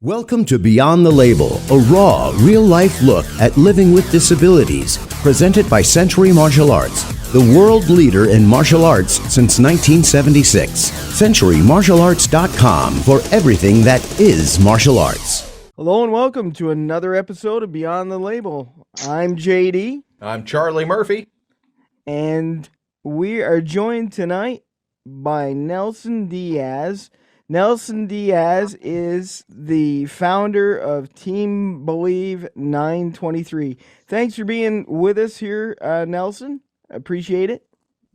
Welcome to Beyond the Label, a raw, real-life look at living with disabilities, presented by Century Martial Arts, the world leader in martial arts since 1976. CenturyMartialArts.com for everything that is martial arts. Hello and welcome to another episode of Beyond the Label. I'm JD. I'm Charlie Murphy. And we are joined tonight by Nelson Diaz. Nelson Diaz is the founder of TeamBelieve923. Thanks for being with us here, Nelson. Appreciate it.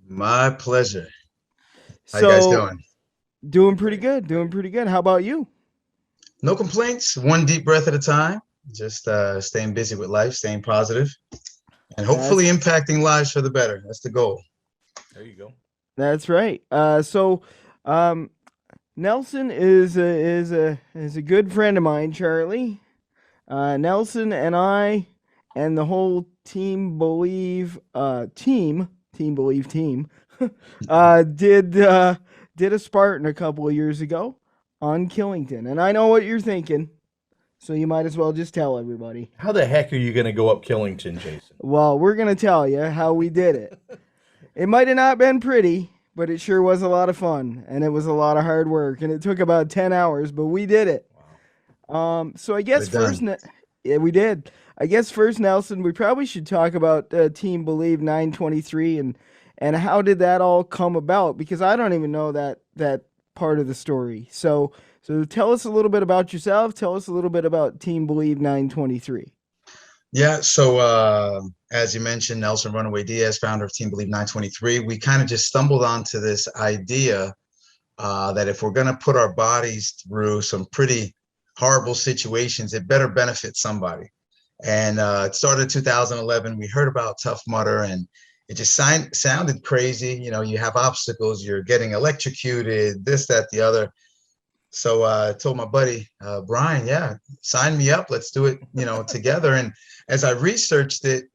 My pleasure. How you guys doing? Doing pretty good. How about you? No complaints. One deep breath at a time. Just staying busy with life, staying positive, and hopefully impacting lives for the better. That's the goal. There you go. That's right. Nelson is a good friend of mine, Charlie. Nelson and I and the whole TeamBelieve team did a Spartan a couple of years ago on Killington. And I know what you're thinking, so you might as well just tell everybody. How the heck are you going to go up Killington, Jason? Well, we're going to tell you how we did it. It might have not been pretty, but it sure was a lot of fun, and it was a lot of hard work, and it took about 10 hours, but we did it. Wow. So I guess we did. I guess first, Nelson, we probably should talk about TeamBelieve923 and how did that all come about, because I don't even know that part of the story. So tell us a little bit about yourself. Tell us a little bit about TeamBelieve923. Yeah, so as you mentioned, Nelson Runaway Diaz, founder of TeamBelieve923, we kind of just stumbled onto this idea that if we're going to put our bodies through some pretty horrible situations, it better benefit somebody. And it started in 2011. We heard about Tough Mudder, and it just sounded crazy. You know, you have obstacles, you're getting electrocuted, this, that, the other. So I told my buddy, Brian, yeah, sign me up. Let's do it, together. And as I researched it,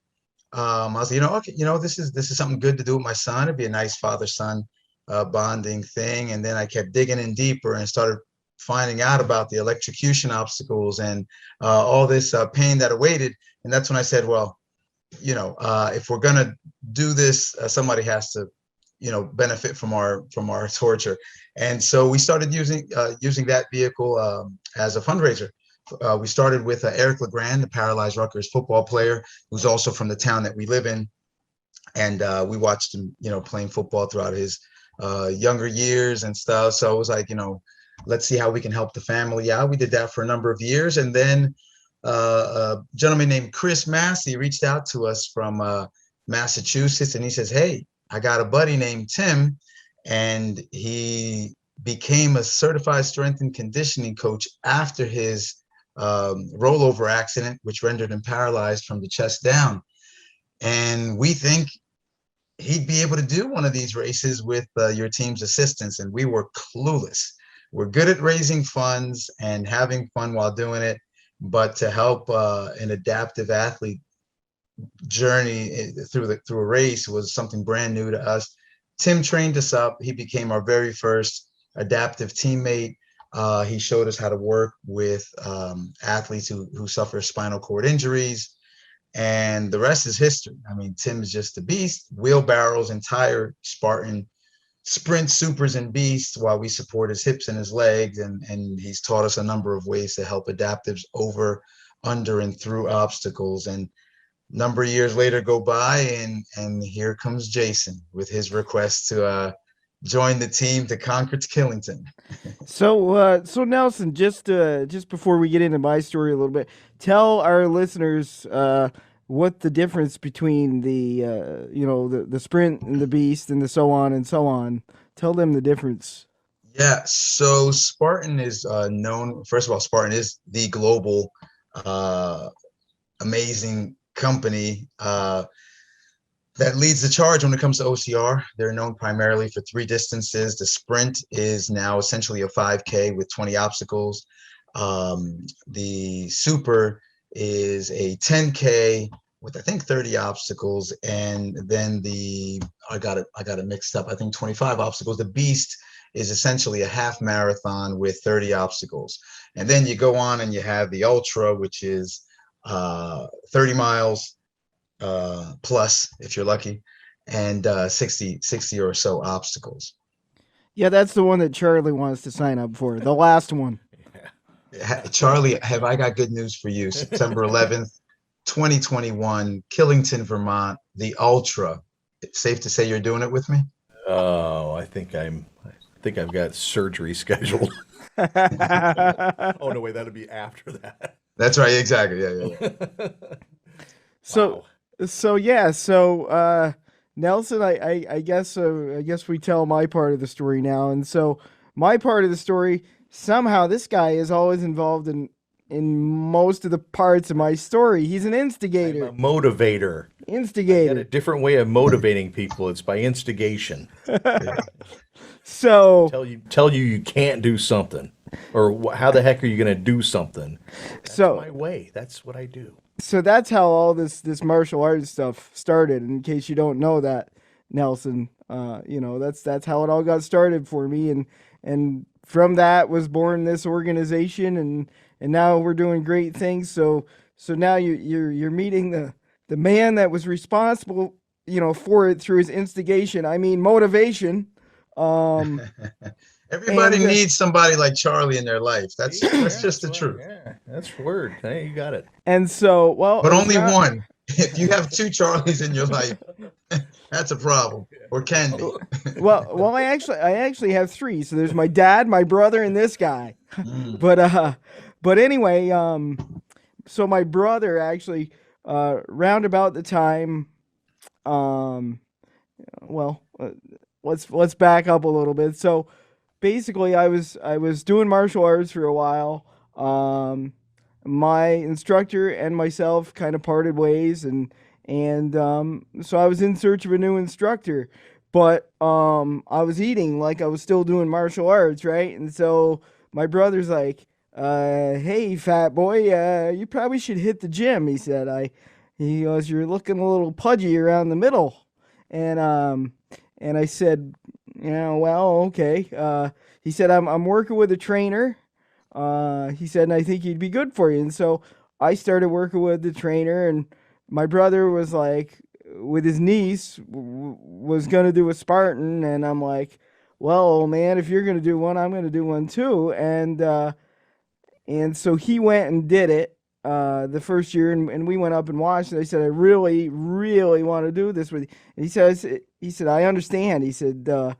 I was, okay, this is something good to do with my son. It'd be a nice father-son bonding thing. And then I kept digging in deeper and started finding out about the electrocution obstacles and all this pain that awaited. And that's when I said, well, if we're going to do this, somebody has to benefit from our torture. And so we started using that vehicle as a fundraiser. We started with Eric LeGrand, the paralyzed Rutgers football player, who's also from the town that we live in. And we watched him, playing football throughout his younger years and stuff. So it was like, let's see how we can help the family out. We did that for a number of years. And then a gentleman named Chris Massey reached out to us from Massachusetts, and he says, hey, I got a buddy named Tim, and he became a certified strength and conditioning coach after his rollover accident, which rendered him paralyzed from the chest down. And we think he'd be able to do one of these races with your team's assistance. And we were clueless. We're good at raising funds and having fun while doing it, but to help an adaptive athlete journey through a race was something brand new to us. Tim trained us up. He became our very first adaptive teammate. He showed us how to work with athletes who suffer spinal cord injuries, and the rest is history. I mean, Tim is just a beast. Wheelbarrows, entire Spartan sprint supers and beasts, while we support his hips and his legs, and he's taught us a number of ways to help adaptives over, under, and through obstacles. And number of years later go by, and here comes Jason with his request to join the team to conquer Killington. So Nelson, just before we get into my story a little bit, tell our listeners what the difference between the sprint and the beast and the so on and so on. Tell them the difference. Yeah, so Spartan is known. First of all, Spartan is the global amazing company that leads the charge when it comes to OCR. They're known primarily for 3 distances. The sprint is now essentially a 5K with 20 obstacles. The super is a 10K with, I think, 30 obstacles, and then I got it mixed up. I think 25 obstacles. The beast is essentially a half marathon with 30 obstacles. And then you go on and you have the ultra, which is 30 miles plus, if you're lucky, and 60 or so obstacles. Yeah, that's the one that Charlie wants to sign up for. The last one. Charlie, have I got good news for you? September 11th, 2021, Killington, Vermont, the ultra. It's safe to say you're doing it with me? Oh, I think I've got surgery scheduled. Oh no, wait, that'll be after that. That's right, exactly. Yeah. So, Wow. so Nelson, I guess we tell my part of the story now. And so my part of the story, somehow this guy is always involved in most of the parts of my story. He's an instigator. I'm a motivator. I got a Instigator. different way of motivating people. It's by instigation. So Tell you you can't do something, or how the heck are you going to do something? That's my way. That's what I do. So that's how all this martial arts stuff started. In case you don't know that, Nelson, that's how it all got started for me, and from that was born this organization, and now we're doing great things. So now you're meeting the man that was responsible, for it through his instigation. I mean, motivation. Everybody needs somebody like Charlie in their life. That's just the truth. Yeah, that's word. Hey, you got it. And so, but only one. If you have two Charlies in your life, that's a problem, or can be. well, I actually have three. So there's my dad, my brother, and this guy. But anyway, so my brother actually, round about the time, let's back up a little bit. So basically, I was doing martial arts for a while. My instructor and myself kind of parted ways, and so I was in search of a new instructor. But I was eating like I was still doing martial arts, right? And so my brother's like, "Hey, fat boy, you probably should hit the gym." He said, he goes, "You're looking a little pudgy around the middle," and I said, "Yeah, well, okay." He said, I'm working with a trainer. He said, "And I think he'd be good for you." And so I started working with the trainer, and my brother was like, with his niece, was going to do a Spartan. And I'm like, "Well, man, if you're going to do one, I'm going to do one too." And so he went and did it the first year, and we went up and watched. And I said, "I really, really want to do this with you." And he said, "I understand." He said, "And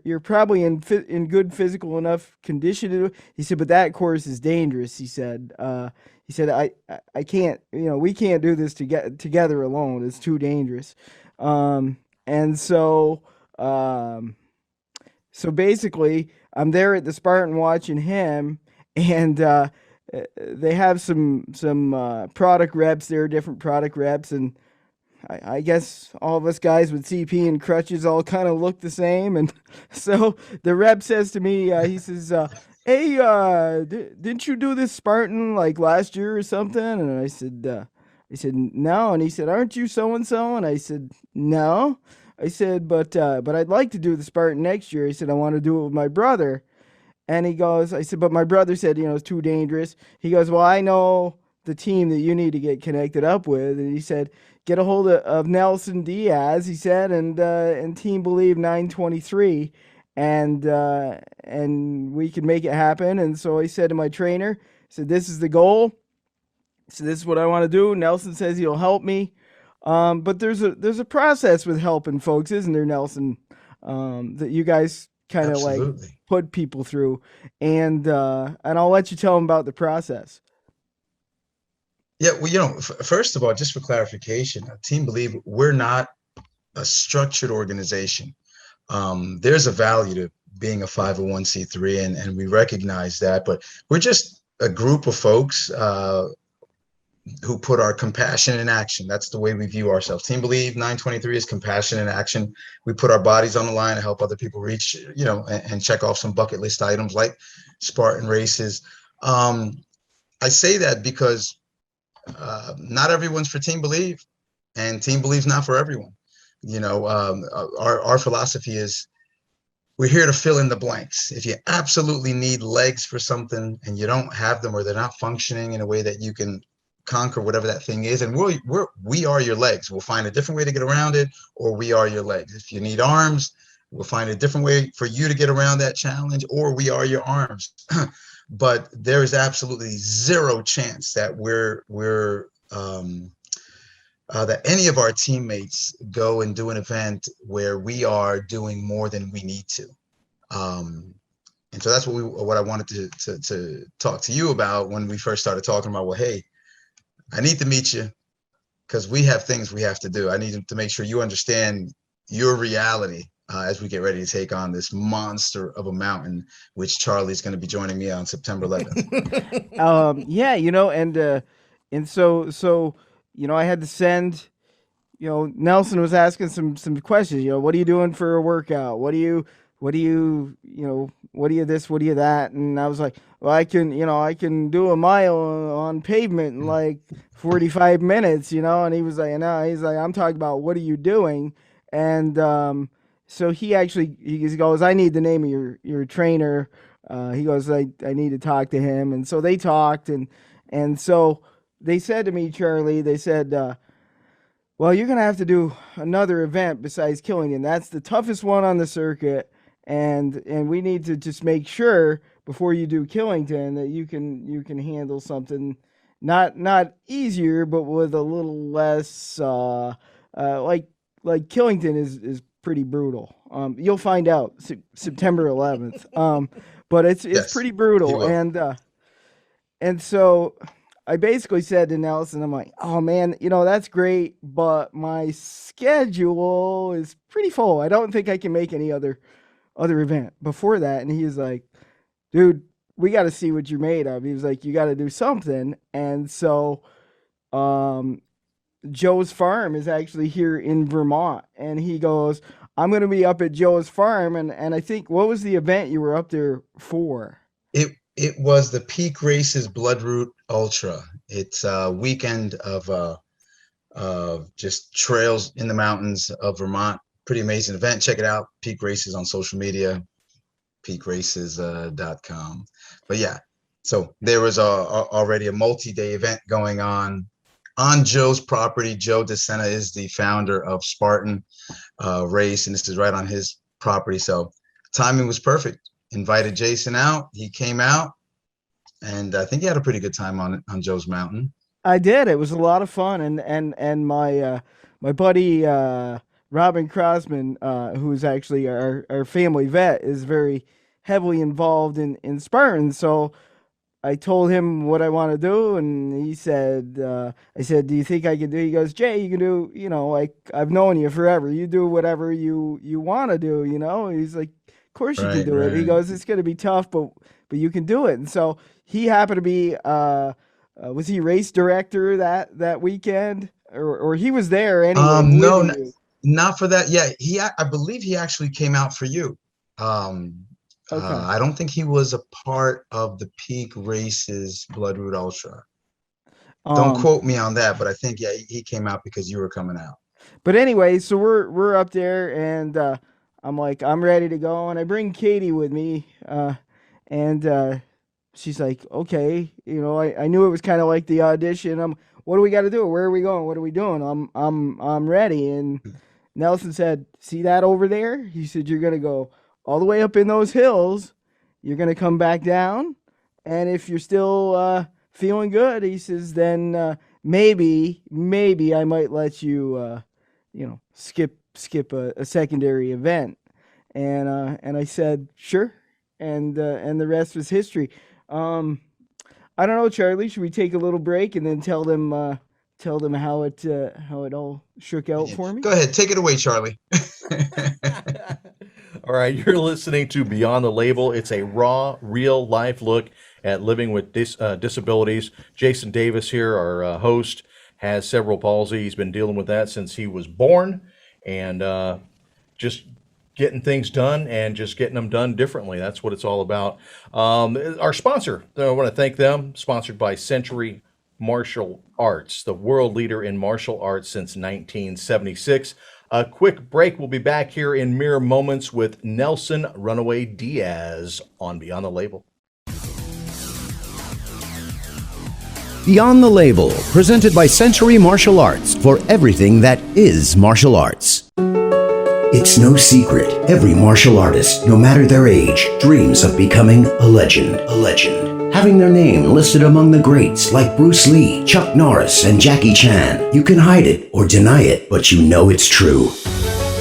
you're probably in good physical enough condition to do it." He said, "But that course is dangerous." He said, I can't, we can't do this together alone. It's too dangerous." And so basically I'm there at the Spartan watching him, and they have some product reps there, different product reps, and I guess all of us guys with CP and crutches all kind of look the same. And so the rep says to me, he says, "Hey, didn't you do this Spartan like last year or something?" And I said, "No." And he said, "Aren't you so-and-so?" And I said, "No." I said, but I'd like to do the Spartan next year." He said, "I want to do it with my brother." And I said, "But my brother said, it's too dangerous." He goes, "Well, I know the team that you need to get connected up with." And he said, "Get a hold of Nelson Diaz," he said, and TeamBelieve923, and we can make it happen." And so I said to my trainer, I said, "This is the goal. So this is what I want to do." Nelson says he'll help me. But there's a process with helping folks, isn't there, Nelson? That you guys kind of like put people through, and I'll let you tell them about the process. Yeah, well, first of all, just for clarification, TeamBelieve, we're not a structured organization. There's a value to being a 501c3, and we recognize that, but we're just a group of folks who put our compassion in action. That's the way we view ourselves. TeamBelieve923 is compassion in action. We put our bodies on the line to help other people reach, and check off some bucket list items like Spartan races. I say that because not everyone's for TeamBelieve, and TeamBelieve's not for everyone. Our philosophy is we're here to fill in the blanks. If you absolutely need legs for something and you don't have them, or they're not functioning in a way that you can conquer whatever that thing is, and we are your legs. We'll find a different way to get around it, or we are your legs. If you need arms, we'll find a different way for you to get around that challenge, or we are your arms. But there is absolutely zero chance that that any of our teammates go and do an event where we are doing more than we need to. And so that's what I wanted to talk to you about when we first started talking about, well, hey, I need to meet you because we have things we have to do. I need to make sure you understand your reality as we get ready to take on this monster of a mountain, which Charlie's going to be joining me on September 11th. Yeah, and so I had to send. Nelson was asking some questions. What are you doing for a workout? What do you what do you this? What do you that? And I was like, well, I can do a mile on pavement in like 45 minutes. And he was like, no, he's like, I'm talking about what are you doing? And so he goes, I need the name of your trainer. He goes, I need to talk to him. And so they talked, and so they said to me, Charlie, they said, well, you're gonna have to do another event besides Killington. That's the toughest one on the circuit, and we need to just make sure before you do Killington that you can handle something not easier, but with a little less like Killington is pretty brutal. You'll find out September 11th. But it's Yes, pretty he brutal, will. and so I basically said to Nelson, I'm like, oh man, that's great, but my schedule is pretty full. I don't think I can make any other event before that. And he's like, dude, we got to see what you're made of. He was like, you got to do something. And so, um, Joe's farm is actually here in Vermont, and he goes, I'm going to be up at Joe's farm. And I think, what was the event you were up there for? It was the Peak Races Bloodroot Ultra. It's a weekend of just trails in the mountains of Vermont. Pretty amazing event. Check it out. Peak Races on social media, peakraces.com. But yeah, so there was already a multi-day event going on Joe's property. Joe DeSena is the founder of Spartan Race, and this is right on his property. So timing was perfect. Invited Jason out. He came out, and I think he had a pretty good time on Joe's Mountain. I did. It was a lot of fun, and my buddy Robin Crossman, who's actually our family vet, is very heavily involved in Spartan. So I told him what I want to do, and he said, I said, do you think I can do? He goes, Jay, you can do. Like I've known you forever. You do whatever you want to do. He's like, of course you can Right, do it. He right. goes, it's going to be tough, but you can do it. And so he happened to be. Was he race director that weekend, or he was there anyway No, with you? not for that. Yeah, I believe he actually came out for you. Um, Okay. I don't think he was a part of the Peak Races Bloodroot Ultra. Don't Um, quote me on that, but I think yeah, he came out because you were coming out. but anyway, so we're up there, and I'm like, I'm ready to go, and I bring Katie with me, and she's like, okay, I knew it was kind of like the audition. What do we got to do? Where are we going? What are we doing? I'm ready. And Nelson said, see that over there? He said, you're gonna go all the way up in those hills. You're gonna come back down, and if you're still feeling good, he says, then maybe I might let you skip a secondary event. And I said sure, and the rest was history. Um, I don't know, Charlie. Should we take a little break and then tell them how it all shook out for me? Go ahead, take it away, Charlie. All right, you're listening to Beyond the Label. It's a raw, real life look at living with disabilities. Jason Davis here, our host, has cerebral palsy. He's been dealing with that since he was born, and just getting things done and just getting them done differently. That's what it's all about. Our sponsor, I want to thank them, sponsored by Century Martial Arts, the world leader in martial arts since 1976. A quick break. We'll be back here in mere moments with Nelson Runaway Diaz on Beyond the Label. Beyond the Label, presented by Century Martial Arts for everything that is martial arts. It's no secret, every martial artist, no matter their age, dreams of becoming a legend. A legend. Having their name listed among the greats like Bruce Lee, Chuck Norris, and Jackie Chan. You can hide it or deny it, but you know it's true.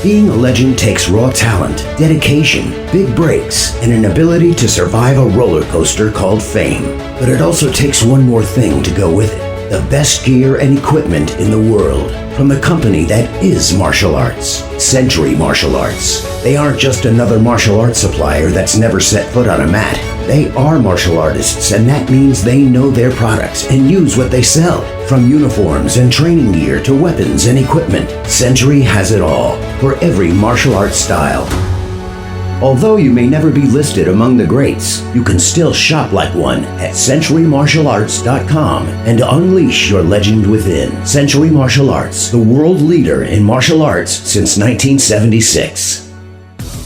Being a legend takes raw talent, dedication, big breaks, and an ability to survive a roller coaster called fame. But it also takes one more thing to go with it. The best gear and equipment in the world. From the company that is martial arts, Century Martial Arts. They aren't just another martial arts supplier that's never set foot on a mat. They are martial artists, and that means they know their products and use what they sell. From uniforms and training gear to weapons and equipment, Century has it all for every martial arts style. Although you may never be listed among the greats, you can still shop like one at CenturyMartialArts.com and unleash your legend within. Century Martial Arts, the world leader in martial arts since 1976.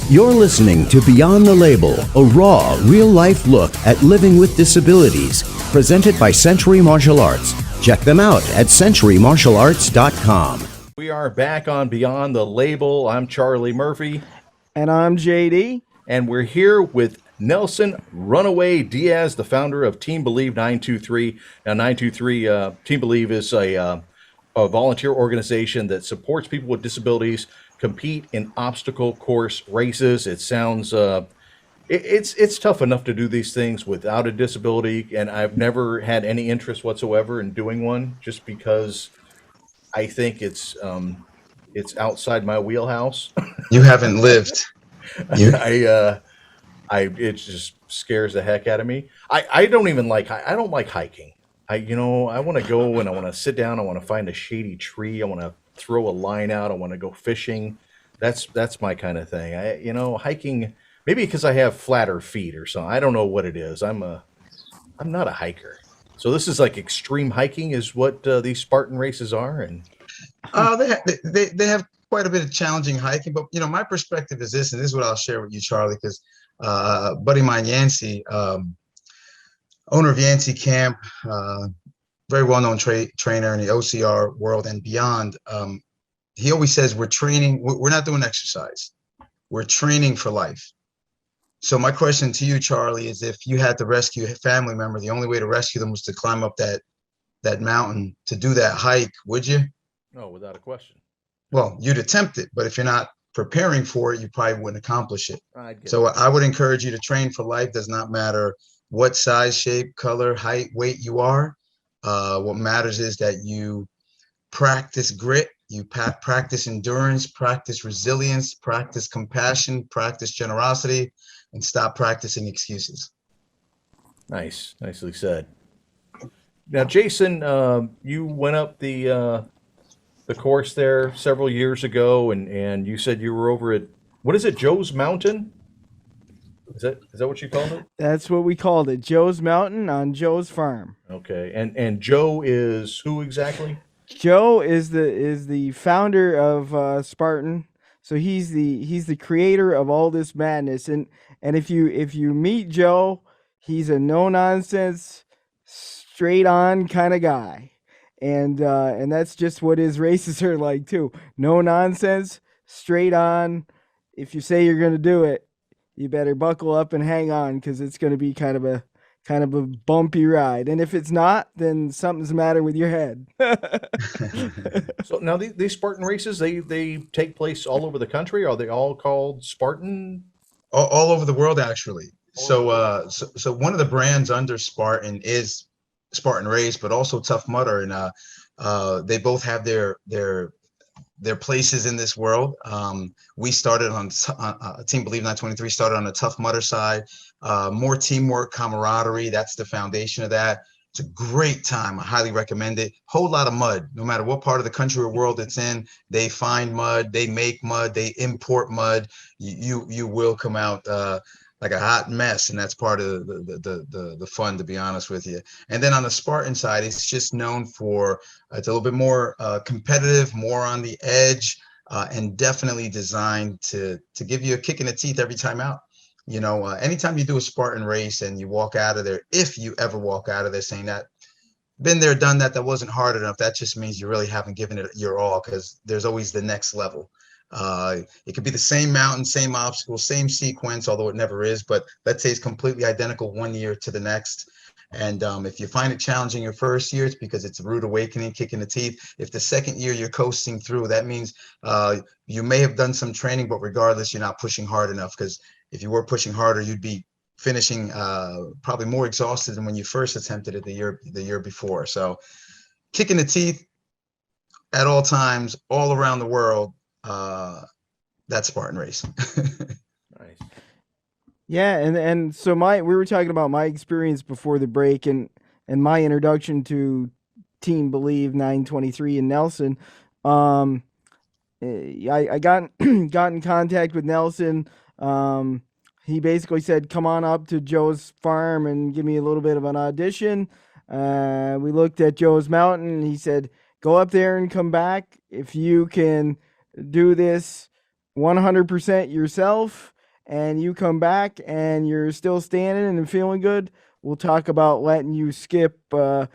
You're listening to Beyond the Label, a raw, real-life look at living with disabilities, presented by Century Martial Arts. Check them out at CenturyMartialArts.com. We are back on Beyond the Label. I'm Charlie Murphy. And I'm JD. And we're here with Nelson Runaway Diaz, the founder of TeamBelieve923. Now, 923, TeamBelieve is a volunteer organization that supports people with disabilities compete in obstacle course races. It sounds, it's tough enough to do these things without a disability, and I've never had any interest whatsoever in doing one, just because I think it's outside my wheelhouse. You haven't lived. It just scares the heck out of me. I don't like hiking. I want to go and I want to sit down. I want to find a shady tree. I want to throw a line out. I want to go fishing. That's my kind of thing. Hiking, maybe because I have flatter feet or something. I don't know what it is. I'm not a hiker. So this is like extreme hiking is what these Spartan races are. And they have quite a bit of challenging hiking, but my perspective is this, and this is what I'll share with you, Charlie, because buddy of mine, Yancey, owner of Yancey Camp, very well-known trainer in the OCR world and beyond. He always says we're not doing exercise, we're training for life. So my question to you, Charlie, is if you had to rescue a family member, the only way to rescue them was to climb up that mountain to do that hike, would you? No, without a question. Well, you'd attempt it, but if you're not preparing for it, you probably wouldn't accomplish it. So I would encourage you to train for life. Does not matter what size, shape, color, height, weight you are. What matters is that you practice grit, you practice endurance, practice resilience, practice compassion, practice generosity, and stop practicing excuses. Nice. Nicely said. Now, Jason, you went up the course there several years ago, and you said you were over at, what is it, Joe's Mountain? Is that what you called it? That's what we called it, Joe's Mountain on Joe's farm. Okay, and Joe is who exactly? Joe is the founder of Spartan, so he's the creator of all this madness. And if you meet Joe, he's a no nonsense, straight on kind of guy. And that's just what his races are like too. No nonsense, straight on. If you say you're going to do it, you better buckle up and hang on, because it's going to be kind of a bumpy ride. And if it's not, then something's the matter with your head. So now these Spartan races, they take place all over the country. Are they all called Spartan? All over the world, actually. So one of the brands under Spartan is Spartan Race, but also Tough Mudder, and they both have their places in this world. We started on TeamBelieve923 started on the Tough Mudder side. More teamwork, camaraderie. That's the foundation of that. It's a great time. I highly recommend it. Whole lot of mud. No matter what part of the country or world it's in, they find mud, they make mud, they import mud. You will come out like a hot mess, and that's part of the fun, to be honest with you. And then on the Spartan side, it's just known for it's a little bit more competitive, more on the edge. and definitely designed to give you a kick in the teeth every time out. You know, anytime you do a Spartan race and you walk out of there, if you ever walk out of there saying that, been there, done that, that wasn't hard enough, that just means you really haven't given it your all, because there's always the next level. It could be the same mountain, same obstacle, same sequence, although it never is, but let's say it's completely identical one year to the next. And if you find it challenging your first year, it's because it's a rude awakening, kicking the teeth. If the second year you're coasting through, that means you may have done some training, but regardless, you're not pushing hard enough, because if you were pushing harder, you'd be finishing probably more exhausted than when you first attempted it the year before. So kicking the teeth at all times, all around the world, that's Spartan Race. Nice. Yeah, and so we were talking about my experience before the break, and my introduction to TeamBelieve923 and Nelson. I got got in contact with Nelson. He basically said, "Come on up to Joe's farm and give me a little bit of an audition." We looked at Joe's Mountain, and he said, "Go up there and come back. If you can do this 100% yourself, and you come back and you're still standing and feeling good, we'll talk about letting you skip a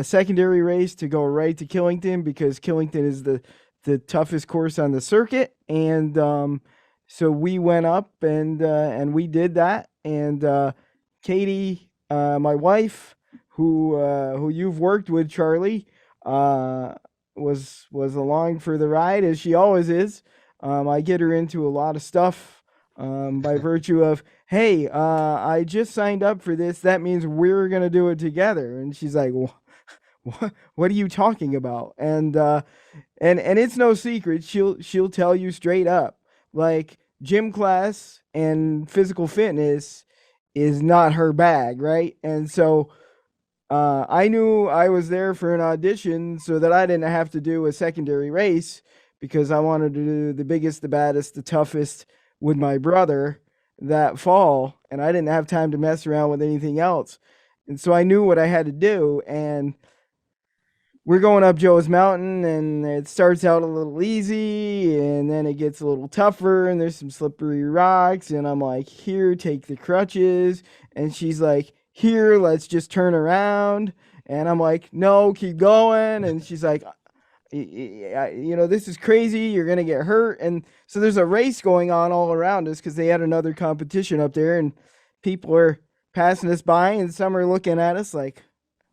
secondary race to go right to Killington, because Killington is the toughest course on the circuit." And so we went up and we did that. And Katie, my wife, who you've worked with, Charlie, was along for the ride, as she always is. I get her into a lot of stuff by virtue of, "Hey, I just signed up for this. That means we're gonna do it together." And she's like, what are you talking about?" And it's no secret. She'll tell you straight up, like, gym class and physical fitness is not her bag, right? And so I knew I was there for an audition so that I didn't have to do a secondary race, because I wanted to do the biggest, the baddest, the toughest with my brother that fall, and I didn't have time to mess around with anything else. And so I knew what I had to do, and we're going up Joe's Mountain, and it starts out a little easy, and then it gets a little tougher, and there's some slippery rocks, and I'm like, "Here, take the crutches." And she's like, "Here, let's just turn around." And I'm like, "No, keep going." And she's like, "This is crazy. You're going to get hurt." And so there's a race going on all around us, because they had another competition up there, and people are passing us by, and some are looking at us like,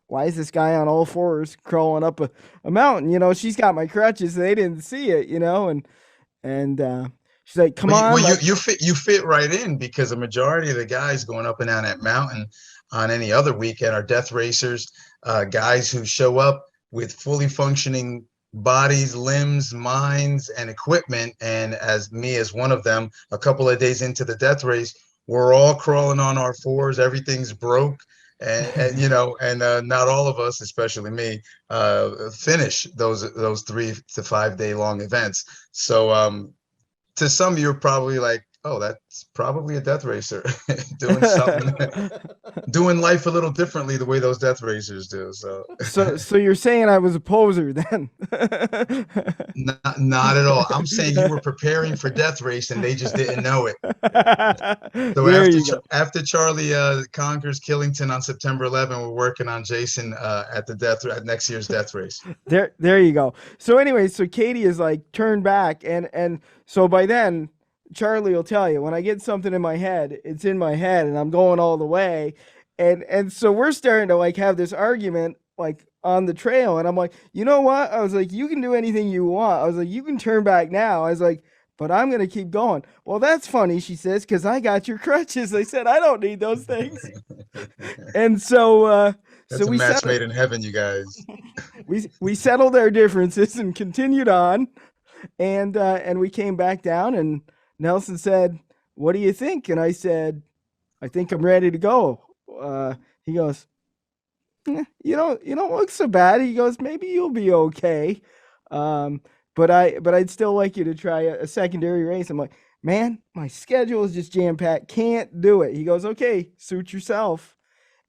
"Why is this guy on all fours crawling up a mountain?" She's got my crutches. They didn't see it, and she's like, "Come on." Well, you fit right in, because the majority of the guys going up and down that mountain on any other weekend are death racers, guys who show up with fully functioning bodies, limbs, minds, and equipment. And as one of them, a couple of days into the death race, we're all crawling on our fours. Everything's broke. And not all of us, especially me, finish those 3 to 5 day long events. So to some, you're probably like, "Oh, that's probably a death racer doing something, doing life a little differently the way those death racers do." So you're saying I was a poser then? Not at all. I'm saying you were preparing for death race and they just didn't know it. So There you go. after Charlie conquers Killington on September 11, we're working on Jason at next year's death race. There you go. So anyway, so Katie is like, "Turn back," and so by then, Charlie will tell you, when I get something in my head, it's in my head, and I'm going all the way, and so we're starting to like have this argument like on the trail, and I'm like, "You know what?" I was like, "You can do anything you want." I was like, "You can turn back now." I was like, "But I'm gonna keep going." "Well, that's funny," she says, "because I got your crutches." I said, "I don't need those things." And so That's so a we match settled, made in heaven, you guys. we settled our differences and continued on, and we came back down, and Nelson said, "What do you think?" And I said, "I think I'm ready to go." He goes, You don't look so bad." He goes, "Maybe you'll be okay. Um, but I'd still like you to try a secondary race." I'm like, "Man, my schedule is just jam packed. Can't do it." He goes, "Okay, suit yourself."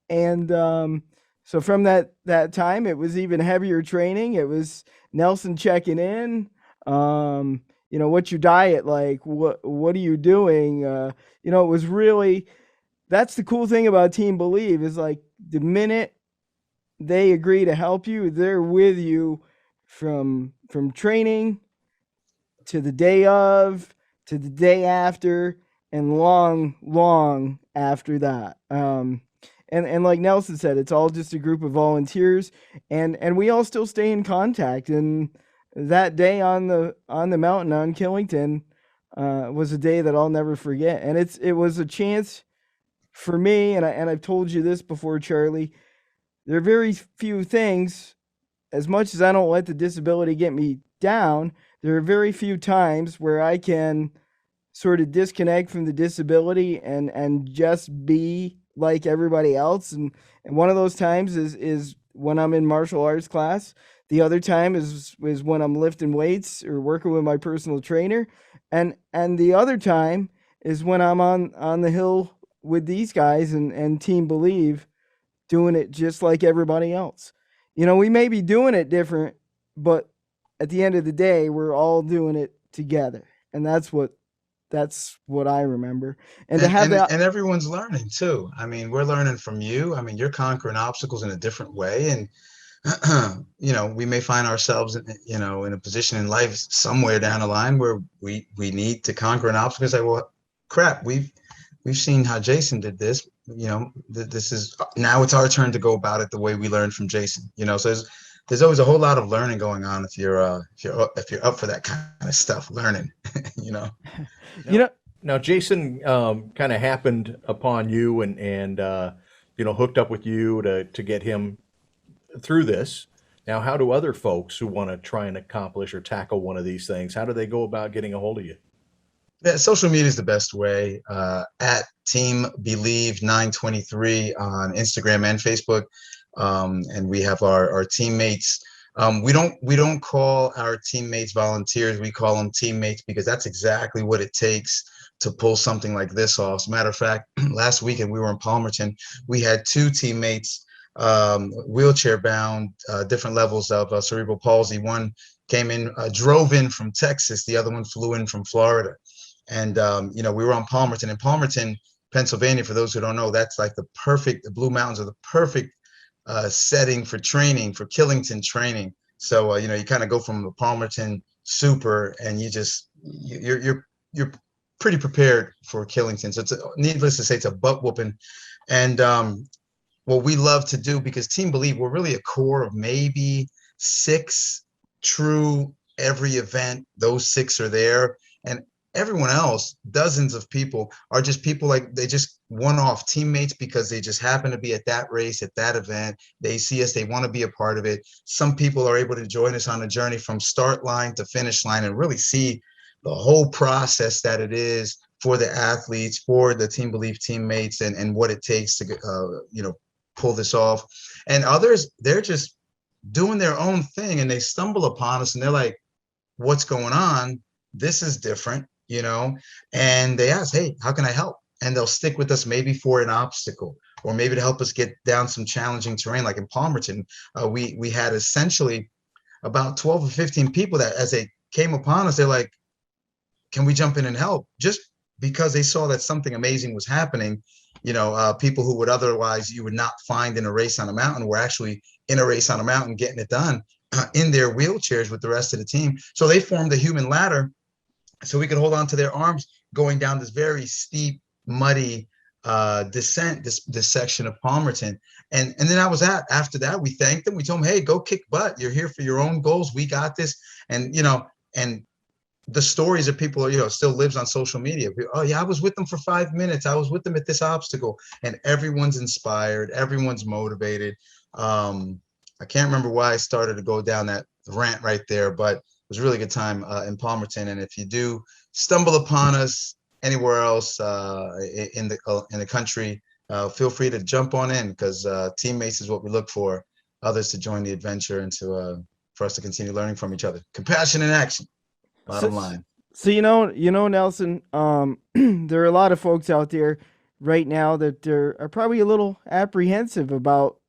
And so from that time, it was even heavier training. It was Nelson checking in. What's your diet like? What are you doing? It was really, that's the cool thing about Team Believe is like the minute they agree to help you, they're with you from training to the day of, to the day after, and long after that. And like Nelson said, it's all just a group of volunteers, and we all still stay in contact. And that day on the mountain on Killington was a day that I'll never forget. And it was a chance for me, and I've told you this before, Charlie. There are very few things, as much as I don't let the disability get me down, there are very few times where I can sort of disconnect from the disability and just be like everybody else. And one of those times is when I'm in martial arts class. The other time is when I'm lifting weights or working with my personal trainer. And the other time is when I'm on the hill with these guys and Team Believe, doing it just like everybody else. We may be doing it different, but at the end of the day, we're all doing it together. And that's what I remember. And to have that, and everyone's learning too. I mean, we're learning from you. I mean, you're conquering obstacles in a different way. And we may find ourselves in a position in life somewhere down the line where we need to conquer an obstacle. Say, well, crap, we've seen how Jason did this. This is now it's our turn to go about it the way we learned from Jason. So there's always a whole lot of learning going on if you're up for that kind of stuff, learning. Now, Jason kind of happened upon you and hooked up with you to get him through this. Now, how do other folks who want to try and accomplish or tackle one of these things, how do they go about getting a hold of you? Yeah, social media is the best way. At TeamBelieve923 on Instagram and Facebook, and we have our teammates. We don't call our teammates volunteers. We call them teammates because that's exactly what it takes to pull something like this off. As a matter of fact, last weekend we were in Palmerton. We had two teammates, wheelchair bound, different levels of cerebral palsy. One came in, drove in from Texas. The other one flew in from Florida. And, we were on Palmerton. In Palmerton, Pennsylvania, for those who don't know, that's like the Blue Mountains are the perfect setting for training, for Killington training. So, you kind of go from the Palmerton super and you're pretty prepared for Killington. So needless to say, it's a butt whooping. And what we love to do, because Team Believe, we're really a core of maybe 6 true every event. Those 6 are there. And everyone else, dozens of people, are just people like they just one-off teammates because they just happen to be at that race, at that event. They see us, they want to be a part of it. Some people are able to join us on a journey from start line to finish line and really see the whole process that it is for the athletes, for the Team Believe teammates, and what it takes to pull this off. And others, they're just doing their own thing and they stumble upon us and they're like, what's going on? This is different. And they ask, hey, how can I help? And they'll stick with us maybe for an obstacle or maybe to help us get down some challenging terrain. Like in Palmerton, we had essentially about 12 or 15 people that as they came upon us, they're like, can we jump in and help? Just because they saw that something amazing was happening. People who would otherwise you would not find in a race on a mountain were actually in a race on a mountain getting it done in their wheelchairs with the rest of the team. So they formed a human ladder so we could hold on to their arms going down this very steep, muddy descent, this section of Palmerton. And then after that, we thanked them. We told them, hey, go kick butt. You're here for your own goals. We got this. And, and the stories of people, still lives on social media. Oh yeah, I was with them for 5 minutes. I was with them at this obstacle, and everyone's inspired. Everyone's motivated. I can't remember why I started to go down that rant right there, but it was a really good time in Palmerton. And if you do stumble upon us anywhere else in the country, feel free to jump on in because teammates is what we look for. Others to join the adventure and for us to continue learning from each other. Compassion in action. Bottom line. So Nelson, there are a lot of folks out there right now that are probably a little apprehensive about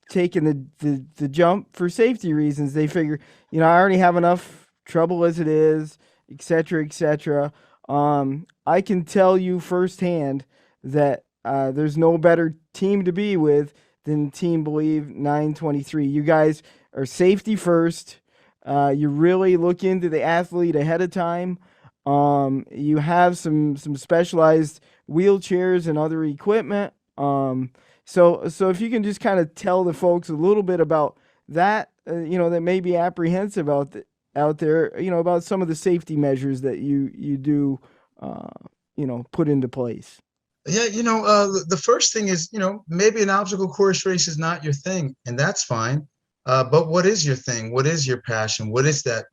taking the jump for safety reasons. They figure, I already have enough trouble as it is, etc., etc. I can tell you firsthand that there's no better team to be with than Team Believe 923. You guys are safety first. You really look into the athlete ahead of time. You have some specialized wheelchairs and other equipment. So if you can just kind of tell the folks a little bit about that, that may be apprehensive out there, about some of the safety measures that you do, put into place. Yeah, the first thing is, maybe an obstacle course race is not your thing, and that's fine. But what is your thing? What is your passion? What is that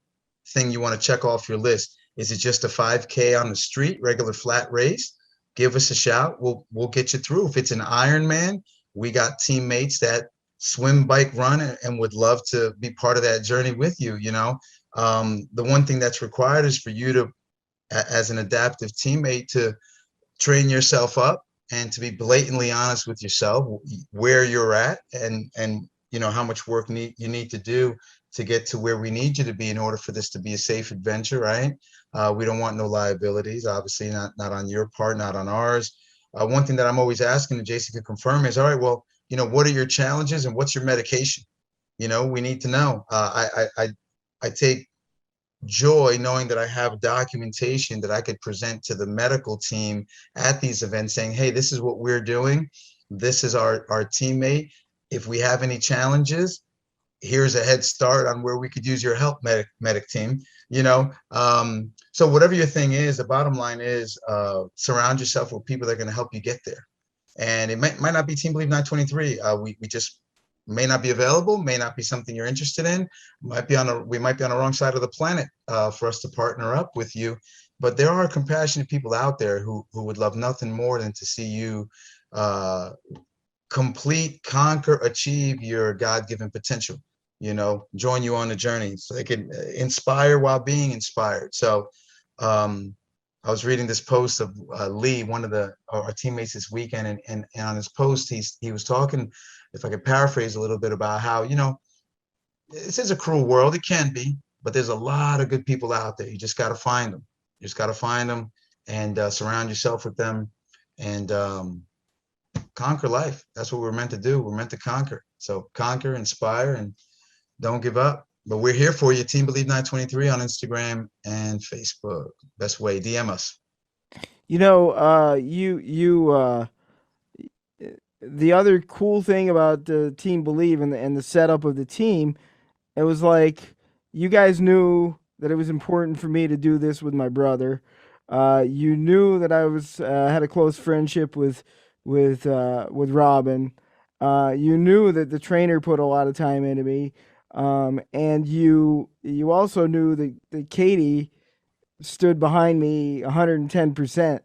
thing you want to check off your list? Is it just a 5K on the street, regular flat race? Give us a shout. We'll get you through. If it's an Ironman, we got teammates that swim, bike, run, and would love to be part of that journey with you. The one thing that's required is for you to, as an adaptive teammate, to train yourself up and to be blatantly honest with yourself where you're at and how much work you need to do to get to where we need you to be in order for this to be a safe adventure, right? We don't want no liabilities, obviously, not on your part, not on ours. One thing that I'm always asking, and Jason can confirm, is, all right, well, what are your challenges and what's your medication? We need to know. I take joy knowing that I have documentation that I could present to the medical team at these events saying, hey, this is what we're doing. This is our teammate. If we have any challenges, here's a head start on where we could use your help, medic team. So whatever your thing is, the bottom line is surround yourself with people that are going to help you get there. And it might not be TeamBelieve 923. We just may not be available, may not be something you're interested in. We might be on the wrong side of the planet for us to partner up with you. But there are compassionate people out there who would love nothing more than to see you complete, conquer, achieve your God-given potential. Join you on the journey so they can inspire while being inspired. So I was reading this post of Lee, one of our teammates this weekend, and on his post, he was talking, if I could paraphrase a little bit, about how, this is a cruel world. It can be, but there's a lot of good people out there. You just got to find them. You just got to find them and surround yourself with them and conquer life. That's what we're meant to do. We're meant to conquer. So conquer, inspire, and don't give up. But we're here for you. TeamBelieve 923 on Instagram and Facebook. Best way, DM us. The other cool thing about the Team Believe and the setup of the team, it was like you guys knew that it was important for me to do this with my brother. You knew that I had a close friendship with Robin. You knew that the trainer put a lot of time into me. And you also knew that Katie stood behind me 110%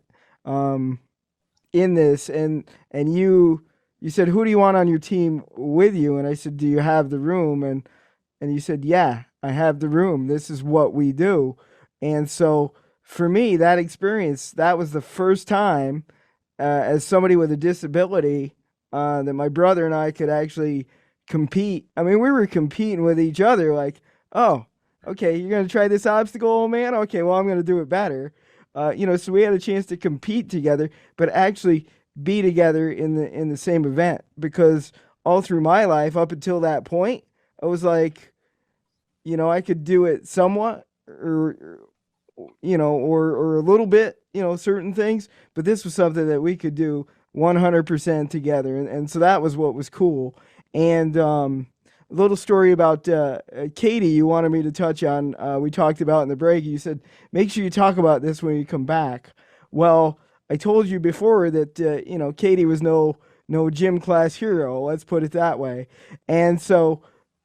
in this, and you said, who do you want on your team with you? And I said, do you have the room? And you said, yeah, I have the room. This is what we do. And so for me, that experience, that was the first time as somebody with a disability that my brother and I could actually compete. I mean, we were competing with each other like, oh, okay, you're going to try this obstacle, old man? Okay, well, I'm going to do it better. So we had a chance to compete together, but actually be together in the same event, because all through my life up until that point, I was like, I could do it somewhat or a little bit, certain things, but this was something that we could do 100% together. And so that was what was cool. And a little story about Katie you wanted me to touch on, we talked about in the break. You said, make sure you talk about this when you come back. Well, I told you before that, Katie was no gym class hero, let's put it that way. And so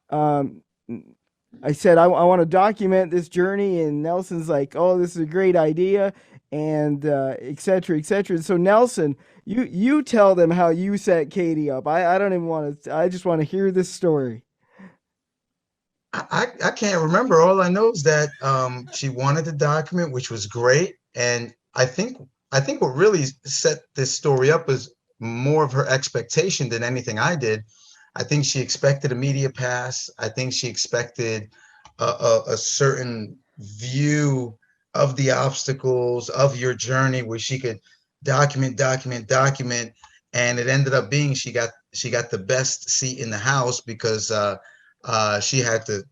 I said, I want to document this journey. And Nelson's like, oh, this is a great idea, and et cetera, et cetera. So Nelson, you tell them how you set Katie up. I don't even want to, I just want to hear this story. I can't remember. All I know is that she wanted the document, which was great. And I think what really set this story up was more of her expectation than anything I did. I think she expected a media pass. I think she expected a certain view of the obstacles of your journey, where she could document, and it ended up being she got the best seat in the house because she had to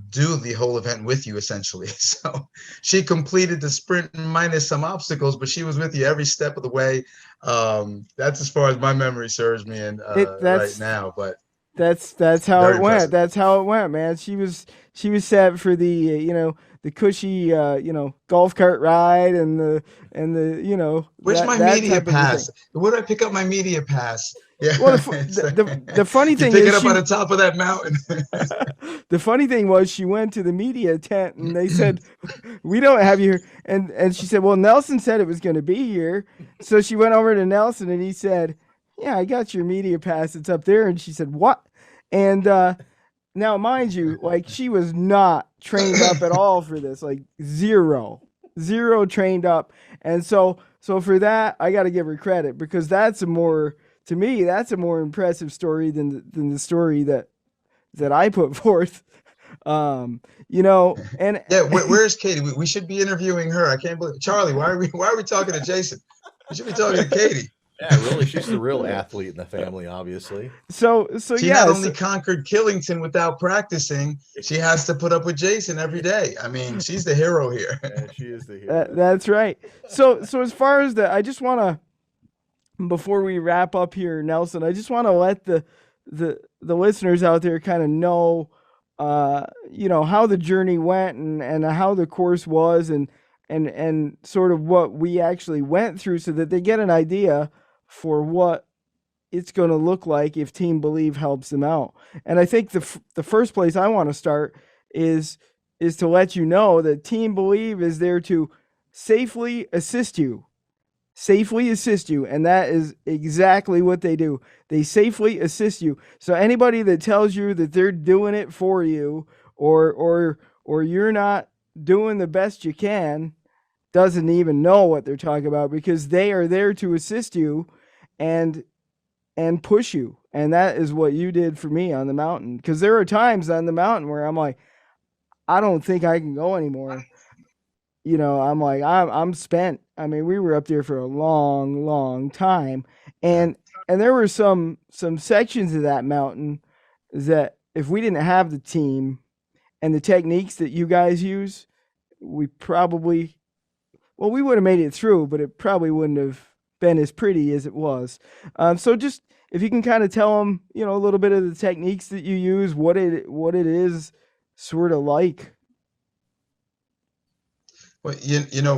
do the whole event with you essentially. So she completed the sprint minus some obstacles, but she was with you every step of the way. That's as far as my memory serves me, and It right that's now, but that's how very it went. impressive. That's how it went, man. She was set for the the cushy golf cart ride and the Where's my that media type of a pass? thing. Where do I pick up my media pass? Yeah, Well, it's the funny you thing pick is it up on the top of that mountain. the funny thing was she went to the media tent and they said, "We don't have you here." And she said, "Well, Nelson said it was going to be here." So she went over to Nelson and he said, "Yeah, I got your media pass. It's up there." And she said, "What?" And now, mind you, like she was not trained up at all for this, like zero trained up. And so for that, I got to give her credit because to me, that's a more impressive story than the story that I put forth. And Yeah, where's Katie? We should be interviewing her. I can't believe Charlie. Why are we talking to Jason? We should be talking to Katie. Yeah, really, she's the real athlete in the family, obviously. so She not yeah, only conquered Killington without practicing, she has to put up with Jason every day. I mean, she's the hero here. Yeah, she is the hero. that's right. So as far as I just want to before we wrap up here, Nelson, I just want to let the listeners out there kind of know, how the journey went and how the course was and sort of what we actually went through, so that they get an idea for what it's going to look like if Team Believe helps them out. And I think the first place I want to start is to let you know that Team Believe is there to safely assist you and that is exactly what they do. They safely assist you. So anybody that tells you that they're doing it for you, or you're not doing the best you can, doesn't even know what they're talking about, because they are there to assist you and push you. And that is what you did for me on the mountain, because there are times on the mountain where I'm like, I don't think I can go anymore. I'm like, I'm spent. I mean, we were up there for a long, long time, and there were some sections of that mountain that if we didn't have the team and the techniques that you guys use, we probably, well, we would have made it through, but it probably wouldn't have been as pretty as it was. So just if you can kind of tell them, a little bit of the techniques that you use, what it is sort of like. Well,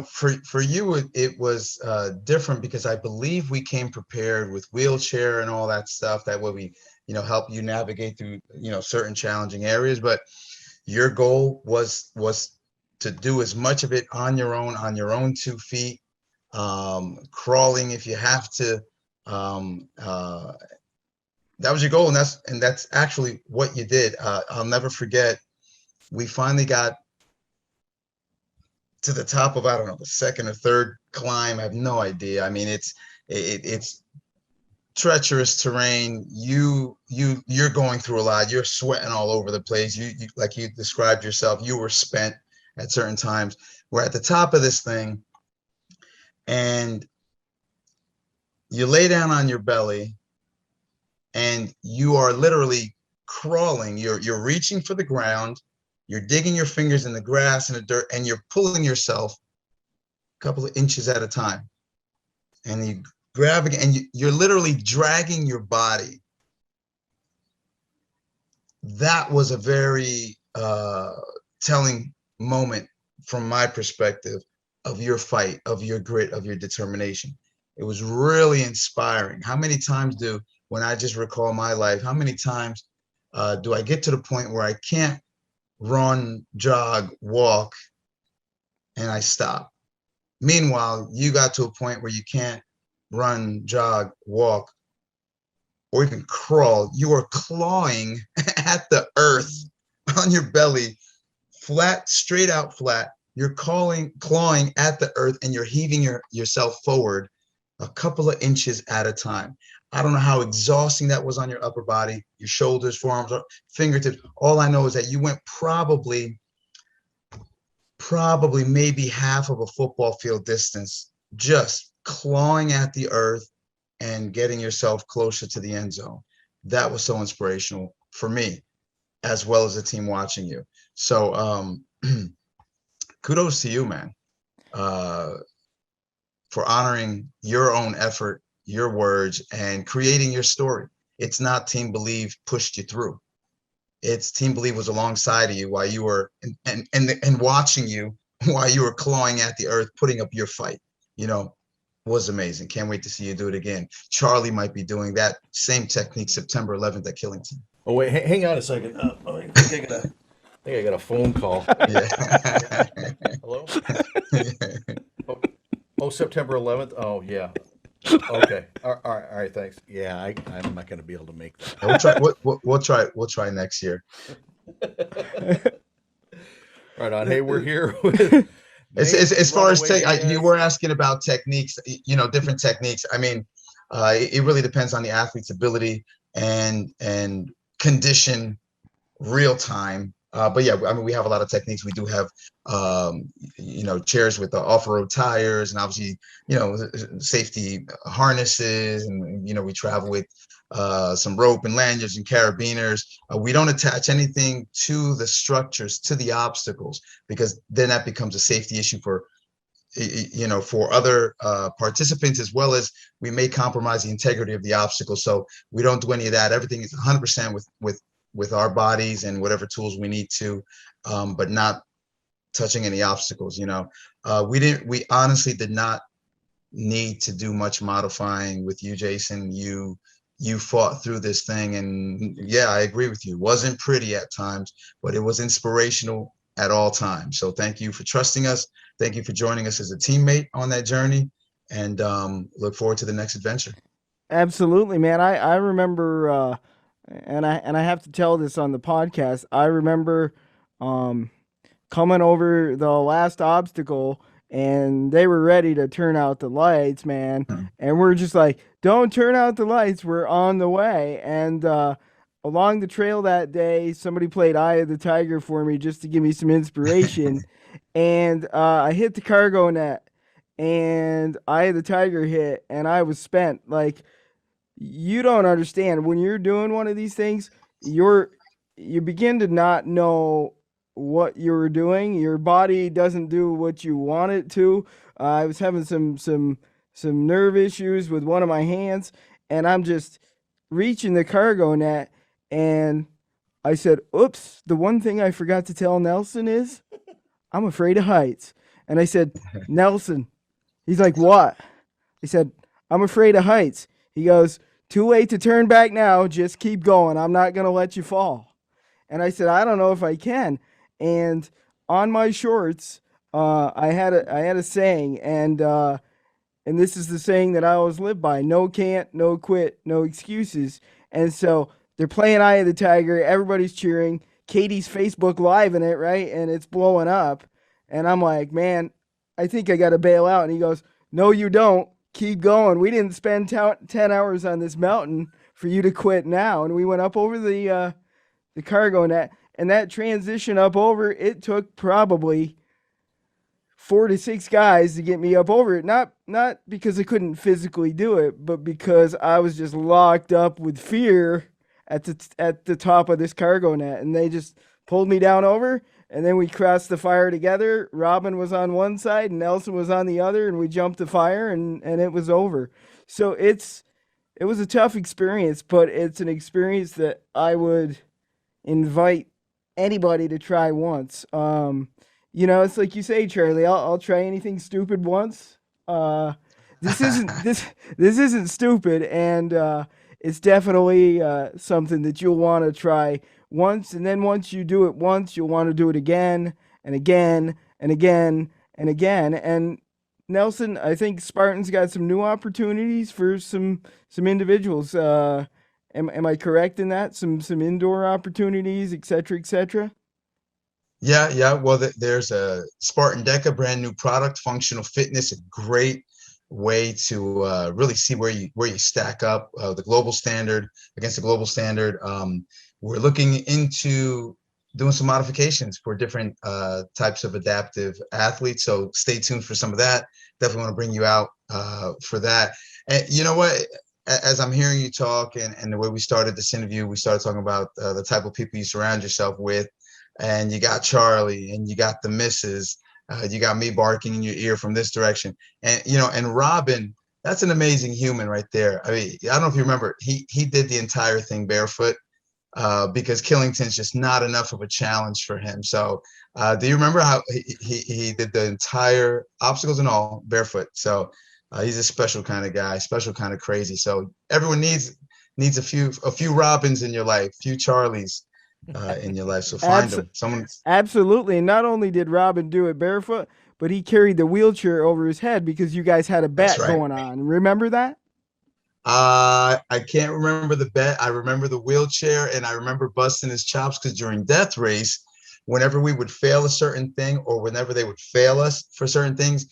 for you, it was different because I believe we came prepared with wheelchair and all that stuff. That way we, help you navigate through, certain challenging areas. But your goal was to do as much of it on your own 2 feet, crawling if you have to. That was your goal, and that's actually what you did. I'll never forget. We finally got to the top of, I don't know, the second or third climb. I have no idea. I mean, it's treacherous terrain. You're going through a lot. You're sweating all over the place. You like you described yourself, you were spent at certain times. We're at the top of this thing, and you lay down on your belly, and you are literally crawling. You're reaching for the ground. You're digging your fingers in the grass and the dirt, and you're pulling yourself a couple of inches at a time. And you grab again, and you're literally dragging your body. That was a very telling moment from my perspective of your fight, of your grit, of your determination. It was really inspiring. How many times when I just recall my life, how many times do I get to the point where I can't run, jog, walk, and I stop? Meanwhile, you got to a point where you can't run, jog, walk, or even crawl. You are clawing at the earth on your belly, flat, straight out flat. You're clawing at the earth, and you're heaving yourself forward a couple of inches at a time. I don't know how exhausting that was on your upper body, your shoulders, forearms, fingertips. All I know is that you went probably probably maybe half of a football field distance, just clawing at the earth and getting yourself closer to the end zone. That was so inspirational for me, as well as the team watching you. So kudos to you, man, for honoring your own effort, your words, and creating your story. It's not TeamBelieve pushed you through. It's TeamBelieve was alongside of you while you were and watching you while you were clawing at the earth, putting up your fight. You know, was amazing. Can't wait to see you do it again. Charlie might be doing that same technique September 11th at Killington. Oh wait, hang on a second. I think I got a phone call. Yeah. Hello. Oh, September 11th. Oh yeah. Okay. All right. Thanks. Yeah, I'm not going to be able to make that. We'll try next year. Right on. Hey, we're here with. As far as Runaway you were asking about techniques, you know, different techniques. I mean, it really depends on the athlete's ability and condition, real time. But yeah, I mean, we have a lot of techniques. We do have, you know, chairs with the off-road tires, and obviously, you know, safety harnesses, and you know, we travel with some rope and lanyards and carabiners. We don't attach anything to the structures, to the obstacles, because then that becomes a safety issue for, you know, for other participants, as well as we may compromise the integrity of the obstacle. So we don't do any of that. Everything is 100% with our bodies and whatever tools we need to, but not touching any obstacles. You know, we honestly did not need to do much modifying with you, Jason. You fought through this thing, and yeah, I agree with you. It wasn't pretty at times, but it was inspirational at all times. So thank you for trusting us. Thank you for joining us as a teammate on that journey, and look forward to the next adventure. Absolutely, man. I remember, and I have to tell this on the podcast. I remember coming over the last obstacle, and they were ready to turn out the lights, man. And we're just like, don't turn out the lights. We're on the way. And along the trail that day, somebody played Eye of the Tiger for me just to give me some inspiration. And I hit the cargo net, and Eye of the Tiger hit, and I was spent. Like, you don't understand when you're doing one of these things, you begin to not know what you're doing. Your body doesn't do what you want it to. I was having some nerve issues with one of my hands, and I'm just reaching the cargo net, and I said, oops, the one thing I forgot to tell Nelson is I'm afraid of heights. And I said, Nelson, he's like, what? I said, I'm afraid of heights. He goes, too late to turn back now. Just keep going. I'm not going to let you fall. And I said, I don't know if I can. And on my shorts, I had a saying, and this is the saying that I always live by: no can't, no quit, no excuses. And so they're playing Eye of the Tiger. Everybody's cheering. Katie's Facebook Live in it, right? And it's blowing up. And I'm like, man, I think I got to bail out. And he goes, no, you don't. Keep going. We didn't spend 10 hours on this mountain for you to quit now. And we went up over the cargo net. And that transition up over, it took probably 4 to 6 guys to get me up over it. Not because I couldn't physically do it, but because I was just locked up with fear at the top of this cargo net. And they just pulled me down over, and then we crossed the fire together. Robin was on one side and Nelson was on the other, and we jumped the fire, and it was over. So it was a tough experience, but it's an experience that I would invite anybody to try once. You know, it's like you say, Charlie, I'll try anything stupid once. This isn't stupid, and it's definitely something that you'll want to try once, and then once you do it once, you'll want to do it again and again and again and again. And Nelson, I think Spartan's got some new opportunities for some individuals. Am I correct in that? Some indoor opportunities, et cetera, et cetera? Yeah. Well, there's a Spartan Deca, brand new product, functional fitness, a great way to really see where you stack up the global standard against the global standard. We're looking into doing some modifications for different types of adaptive athletes. So stay tuned for some of that. Definitely want to bring you out for that. And you know what? As I'm hearing you talk and the way we started this interview, we started talking about the type of people you surround yourself with. And you got Charlie and you got the missus. You got me barking in your ear from this direction. And, you know, and Robin, that's an amazing human right there. I mean, I don't know if you remember, he did the entire thing barefoot because Killington's just not enough of a challenge for him. So do you remember how he did the entire obstacles and all barefoot? So he's a special kind of guy, special kind of crazy. So everyone needs a few Robins in your life, a few Charlies in your life. So find them. Absolutely. And not only did Robin do it barefoot, but he carried the wheelchair over his head because you guys had a bet going on. Remember that? I can't remember the bet. I remember the wheelchair, and I remember busting his chops because during Death Race, whenever we would fail a certain thing or whenever they would fail us for certain things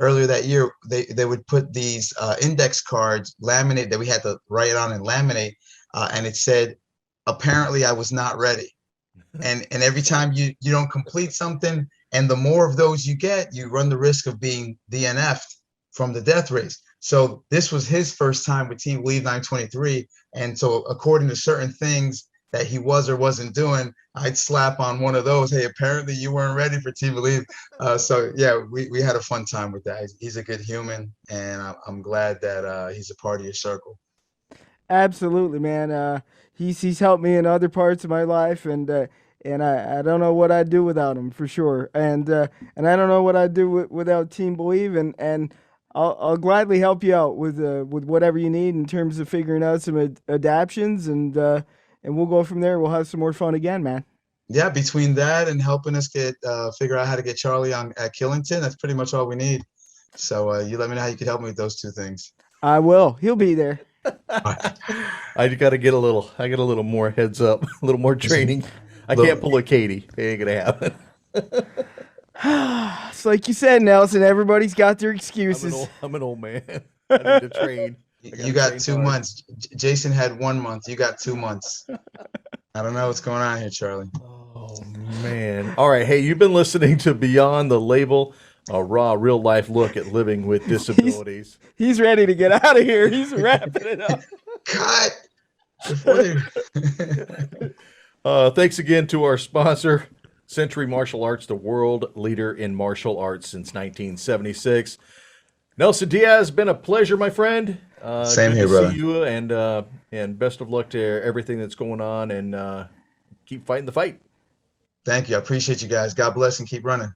earlier that year, they would put these index cards laminate that we had to write on and laminate, and it said, apparently I was not ready. And every time you don't complete something, and the more of those you get, you run the risk of being DNF'd from the Death Race. So this was his first time with TeamBelieve923. And so according to certain things that he was or wasn't doing, I'd slap on one of those. Hey, apparently you weren't ready for TeamBelieve. So yeah, we had a fun time with that. He's a good human, and I'm glad that he's a part of your circle. Absolutely, man. He's helped me in other parts of my life, and I don't know what I'd do without him for sure. And I don't know what I'd do without TeamBelieve, and I'll gladly help you out with whatever you need in terms of figuring out some adaptions, and we'll go from there. We'll have some more fun again, man. Yeah, between that and helping us figure out how to get Charlie at Killington, that's pretty much all we need. So you let me know how you could help me with those two things. I will. He'll be there. I got to get a little more heads up, a little more training. I can't pull a Katie. It ain't gonna happen. It's like you said, Nelson. Everybody's got their excuses. I'm an old man. I need to train. You got 2 months. Jason had 1 month. You got 2 months. I don't know what's going on here, Charlie. Oh man. All right. Hey, you've been listening to Beyond the Label, a raw, real life look at living with disabilities. He's ready to get out of here. He's wrapping it up. Cut. Thanks again to our sponsor, Century Martial Arts, the world leader in martial arts since 1976. Nelson Diaz, been a pleasure, my friend. Same here, brother. See you, and best of luck to everything that's going on, and keep fighting the fight. Thank you. I appreciate you guys. God bless and keep running.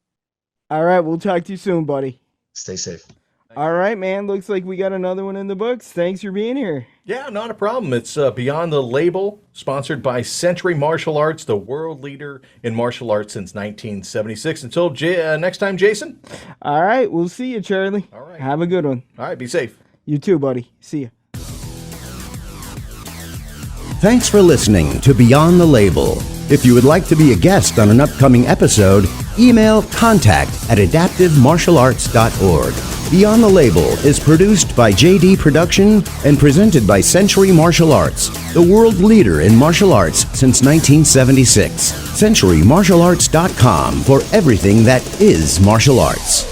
All right, we'll talk to you soon, buddy. Stay safe. All right, man. Looks like we got another one in the books. Thanks for being here. Yeah, not a problem. It's Beyond the Label, sponsored by Century Martial Arts, the world leader in martial arts since 1976. Until next time, Jason. All right, we'll see you, Charlie. All right. Have a good one. All right, be safe. You too, buddy. See ya. Thanks for listening to Beyond the Label. If you would like to be a guest on an upcoming episode, email contact@adaptivemartialarts.org. Beyond the Label is produced by JD Production and presented by Century Martial Arts, the world leader in martial arts since 1976. CenturyMartialArts.com for everything that is martial arts.